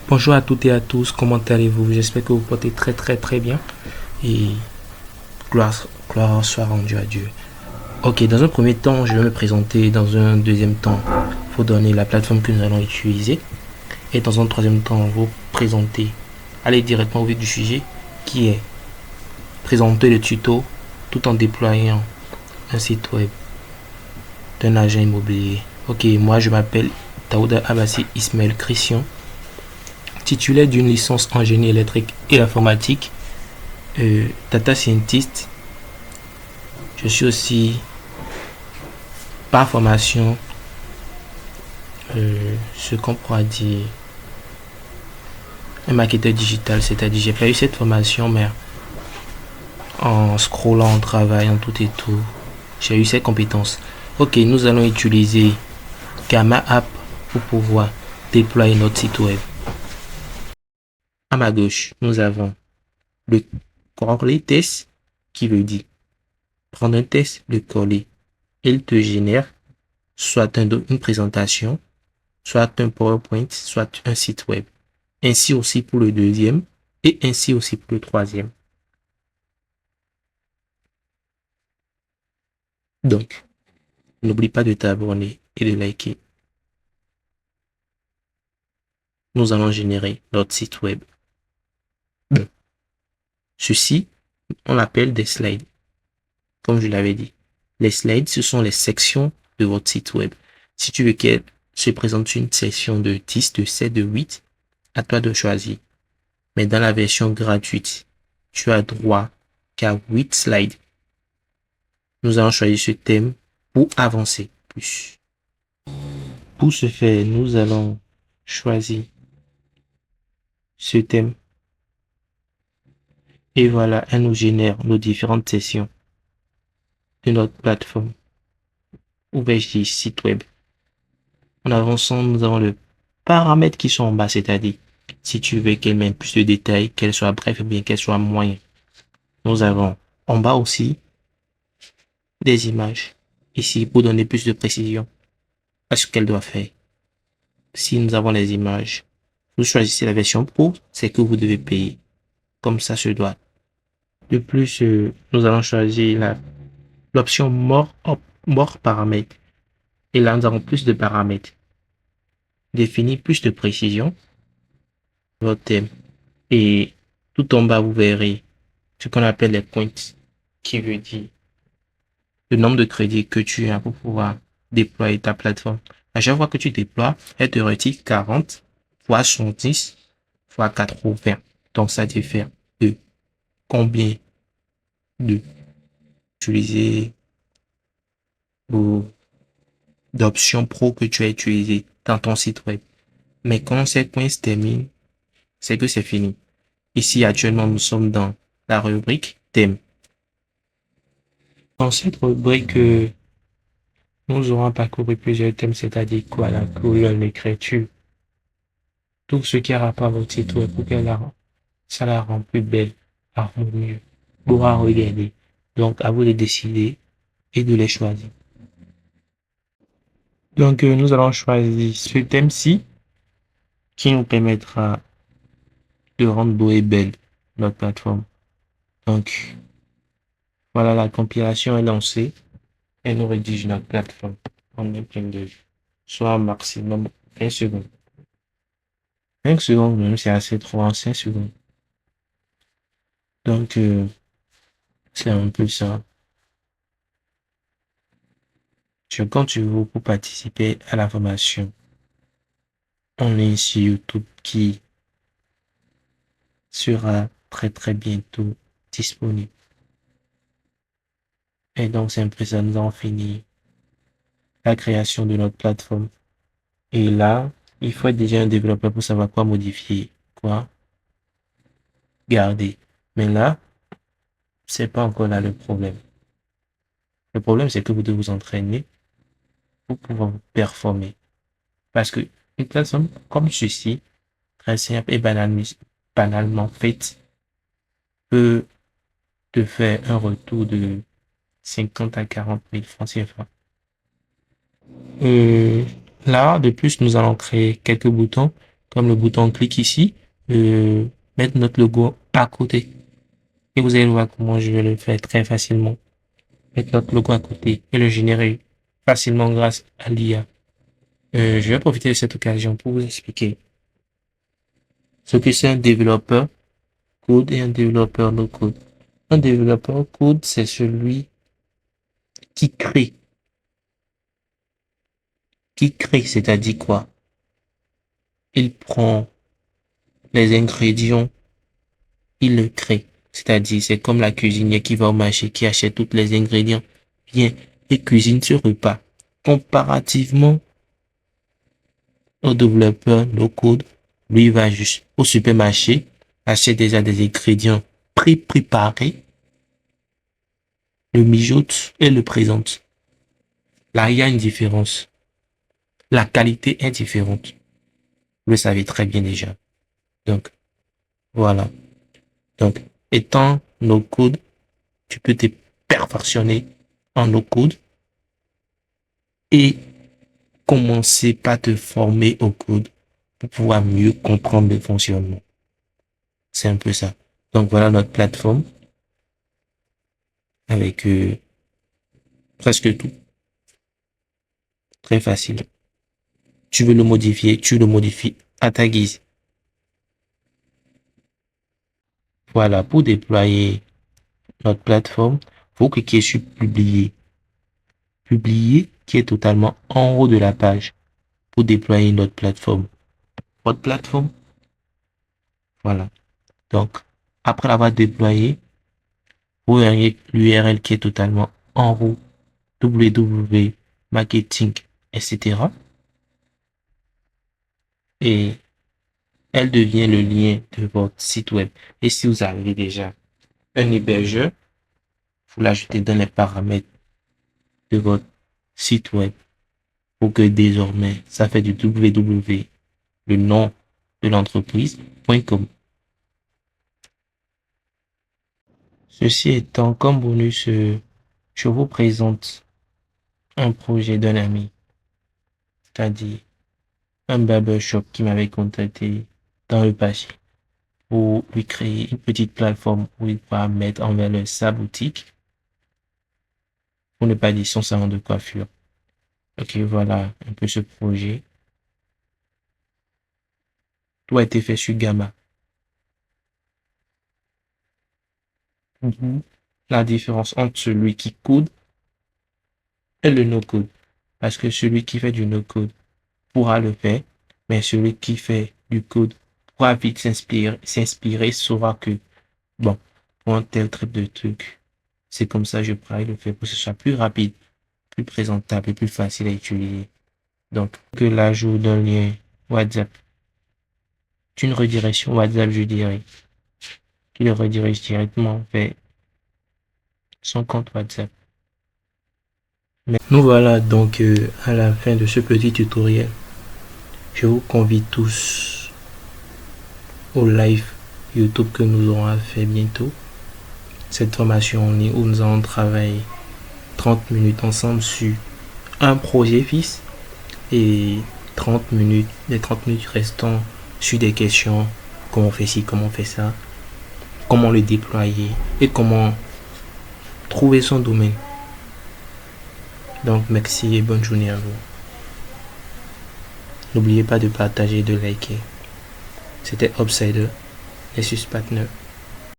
Bonjour à toutes et à tous, comment allez-vous? J'espère que vous portez très bien et gloire soit rendue à Dieu. Ok, dans un premier temps, je vais me présenter. Dans un deuxième temps, il faut donner la plateforme que nous allons utiliser. Et dans un troisième temps, vous présenter, aller directement au vif du sujet, qui est présenter le tuto tout en déployant un site web d'un agent immobilier. Ok, moi je m'appelle Taouda Abassi Ismaël Christian, titulaire d'une licence en génie électrique et informatique, data scientist. Je suis aussi par formation ce qu'on pourra dire un marketeur digital, c'est-à-dire j'ai pas eu cette formation, mais en scrollant, en travaillant, tout et tout, j'ai eu ces compétences. Ok, nous allons utiliser Gamma App pour pouvoir déployer notre site web. À ma gauche, nous avons le coller test qui veut dire prendre un test, le coller. Il te génère soit une présentation, soit un PowerPoint, soit un site web. Ainsi aussi pour le deuxième et ainsi aussi pour le troisième. Donc, n'oublie pas de t'abonner et de liker. Nous allons générer notre site web. Bon. Ceci, on l'appelle des slides. Comme je l'avais dit, les slides, ce sont les sections de votre site web. Si tu veux qu'elle se présente une section de 10, de 7, de 8, à toi de choisir. Mais dans la version gratuite, tu as droit qu'à 8 slides. Nous allons choisir ce thème pour avancer plus. Pour ce faire, nous allons choisir ce thème. Et voilà, elle nous génère nos différentes sessions de notre plateforme. Ou vais-je dire site web. En avançant, nous avons le paramètres qui sont en bas, c'est-à-dire si tu veux qu'elle mette plus de détails, qu'elle soit bref ou bien qu'elle soit moyenne. Nous avons en bas aussi des images. Ici, pour donner plus de précision à ce qu'elle doit faire. Si nous avons les images, vous choisissez la version Pro, c'est que vous devez payer. Comme ça se doit. De plus, nous allons choisir l'option mort paramètres. Et là, nous avons plus de paramètres. Définir plus de précision. Votre thème. Et tout en bas, vous verrez ce qu'on appelle les points, qui veut dire le nombre de crédits que tu as pour pouvoir déployer ta plateforme. À chaque fois que tu déploies, elle te retire 40 fois 70 fois 80. Donc, ça diffère de combien de utiliser ou d'options pro que tu as utilisé dans ton site web. Mais quand ces points se terminent, c'est que c'est fini. Ici, actuellement, nous sommes dans la rubrique thème. Dans cette rubrique, nous aurons parcouru plusieurs thèmes, c'est-à-dire quoi, la couleur, l'écriture, tout ce qui a rapport à votre site web pour ça la rend plus belle, harmonieuse, pour à regarder. Donc, à vous de décider et de les choisir. Donc, nous allons choisir ce thème-ci qui nous permettra de rendre beau et belle notre plateforme. Donc, voilà, la compilation est lancée et nous rédige notre plateforme en un clin d'œil, soit maximum 20 secondes. 5 secondes, même c'est assez trop en 5 secondes. Donc, c'est un peu ça. Je compte sur vous pour participer à la formation en ligne sur YouTube qui sera très bientôt disponible. Et donc, c'est un peu ça, nous avons fini la création de notre plateforme. Et là, il faut être déjà un développeur pour savoir quoi modifier, quoi garder. Mais là, c'est pas encore là le problème. Le problème, c'est que vous devez vous entraîner pour pouvoir performer. Parce que une plateforme comme ceci, très simple et banalement faite, peut te faire un retour de 50 à 40 000 francs CFA. Là, de plus, nous allons créer quelques boutons comme le bouton clic ici, mettre notre logo à côté. Et vous allez voir comment je vais le faire très facilement. Mettre notre logo à côté et le générer facilement grâce à l'IA. Je vais profiter de cette occasion pour vous expliquer ce que c'est un développeur code et un développeur no code. Un développeur code, c'est celui qui crée. Qui crée, c'est-à-dire quoi? Il prend les ingrédients, il le crée. C'est-à-dire, c'est comme la cuisinière qui va au marché, qui achète tous les ingrédients, vient et cuisine ce repas. Comparativement au développeur no code, lui il va juste au supermarché, achète déjà des ingrédients préparés, le mijote et le présente. Là, il y a une différence. La qualité est différente. Vous le savez très bien déjà. Donc, voilà. Donc, étant no code, tu peux te perfectionner en no code et commencer par te former au code pour pouvoir mieux comprendre le fonctionnement. C'est un peu ça. Donc, voilà notre plateforme avec presque tout. Très facile. Tu veux le modifier, tu le modifies à ta guise. Voilà, pour déployer notre plateforme, vous cliquez sur publier. Publier qui est totalement en haut de la page pour déployer notre plateforme. Votre plateforme, voilà. Donc, après l'avoir déployé, vous verrez l'URL qui est totalement en haut, www, marketing, etc. Et elle devient le lien de votre site web. Et si vous avez déjà un hébergeur, vous l'ajoutez dans les paramètres de votre site web pour que désormais, ça fait du www, le nom de l'entreprise.com. Ceci étant, comme bonus, je vous présente un projet d'un ami, c'est-à-dire un barbershop qui m'avait contacté dans le passé pour lui créer une petite plateforme où il va mettre en valeur sa boutique, pour ne pas dire son salon de coiffure. Ok, voilà un peu ce projet. Tout a été fait sur Gamma. La différence entre celui qui code et le no-code. Parce que celui qui fait du no-code pourra le faire, mais celui qui fait du code pourra vite s'inspirer, saura que, bon, pour un tel type de truc, c'est comme ça je pourrais le faire pour que ce soit plus rapide, plus présentable et plus facile à utiliser. Donc, que l'ajout d'un lien WhatsApp, d'une redirection WhatsApp, je dirais, qui le redirige directement vers son compte WhatsApp. Mais nous voilà donc à la fin de ce petit tutoriel. Je vous convie tous au live YouTube que nous aurons à faire bientôt. Cette formation en ligne où nous allons travailler 30 minutes ensemble sur un projet fixe et 30 minutes, les 30 minutes restants sur des questions, comment on fait ci, comment on fait ça, comment le déployer et comment trouver son domaine. Donc merci et bonne journée à vous. N'oubliez pas de partager et de liker. C'était Upsider, Nessus Partner.